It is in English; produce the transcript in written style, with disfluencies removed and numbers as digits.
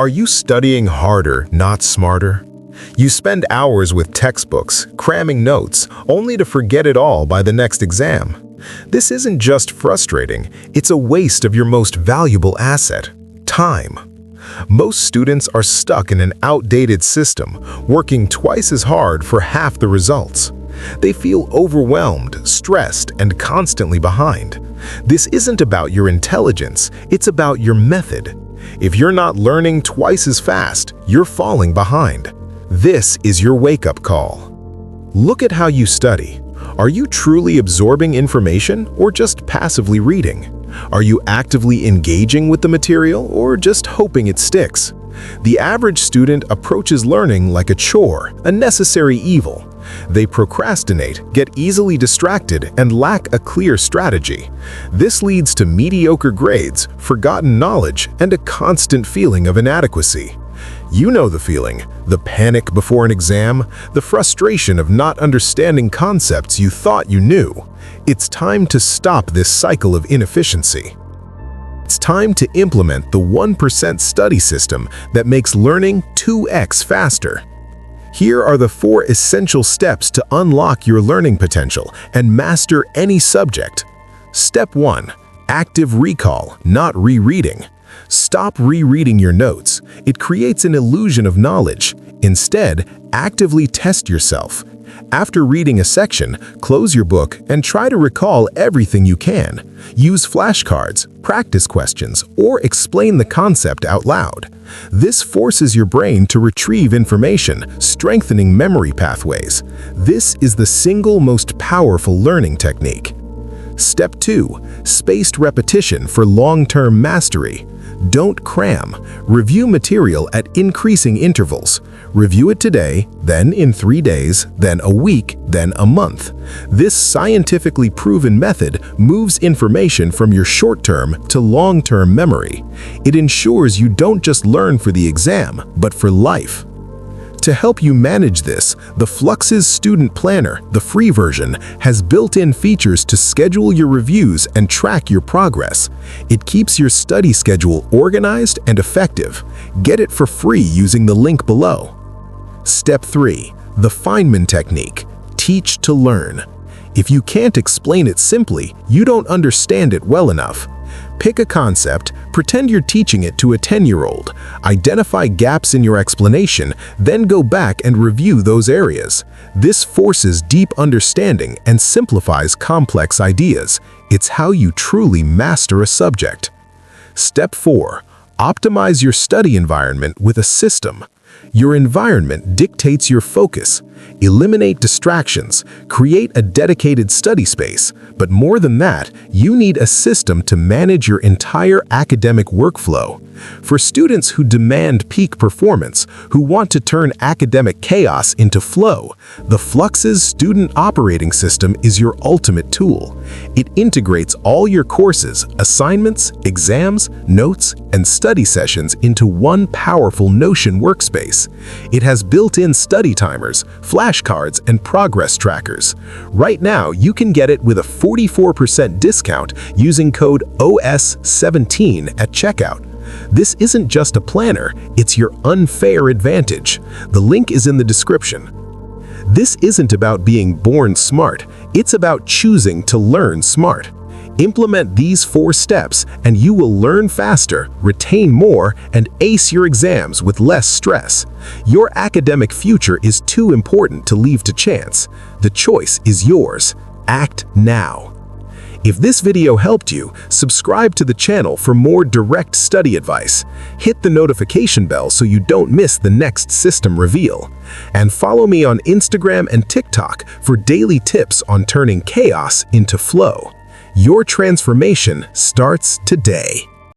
Are you studying harder, not smarter? You spend hours with textbooks, cramming notes, only to forget it all by the next exam. This isn't just frustrating, it's a waste of your most valuable asset, time. Most students are stuck in an outdated system, working twice as hard for half the results. They feel overwhelmed, stressed, and constantly behind. This isn't about your intelligence, it's about your method. If you're not learning twice as fast, you're falling behind. This is your wake-up call. Look at how you study. Are you truly absorbing information or just passively reading? Are you actively engaging with the material or just hoping it sticks? The average student approaches learning like a chore, a necessary evil. They procrastinate, get easily distracted, and lack a clear strategy. This leads to mediocre grades, forgotten knowledge, and a constant feeling of inadequacy. You know the feeling, the panic before an exam, the frustration of not understanding concepts you thought you knew. It's time to stop this cycle of inefficiency. It's time to implement the 1% study system that makes learning 2x faster. Here are the 4 essential steps to unlock your learning potential and master any subject. Step 1. Active recall, not rereading. Stop rereading your notes. It creates an illusion of knowledge. Instead, actively test yourself. After reading a section, close your book and try to recall everything you can. Use flashcards, practice questions, or explain the concept out loud. This forces your brain to retrieve information, strengthening memory pathways. This is the single most powerful learning technique. Step 2. Spaced repetition for long-term mastery. Don't cram. Review material at increasing intervals. Review it today, then in 3 days, then a week, then a month. This scientifically proven method moves information from your short-term to long-term memory. It ensures you don't just learn for the exam, but for life. To help you manage this, the Fluxes Student Planner, the free version, has built-in features to schedule your reviews and track your progress. It keeps your study schedule organized and effective. Get it for free using the link below. Step 3. The Feynman Technique. Teach to learn. If you can't explain it simply, you don't understand it well enough. Pick a concept, pretend you're teaching it to a 10-year-old. Identify gaps in your explanation, then go back and review those areas. This forces deep understanding and simplifies complex ideas. It's how you truly master a subject. Step 4. Optimize your study environment with a system. Your environment dictates your focus. Eliminate distractions, create a dedicated study space, but more than that, you need a system to manage your entire academic workflow. For students who demand peak performance, who want to turn academic chaos into flow, the Fluxes Student Operating System is your ultimate tool. It integrates all your courses, assignments, exams, notes, and study sessions into one powerful Notion workspace. It has built-in study timers, flashcards, and progress trackers. Right now, you can get it with a 44% discount using code OS17 at checkout. This isn't just a planner, it's your unfair advantage. The link is in the description. This isn't about being born smart, it's about choosing to learn smart. Implement these 4 steps and you will learn faster, retain more, and ace your exams with less stress. Your academic future is too important to leave to chance. The choice is yours. Act now. If this video helped you, subscribe to the channel for more direct study advice. Hit the notification bell so you don't miss the next system reveal. And follow me on Instagram and TikTok for daily tips on turning chaos into flow. Your transformation starts today.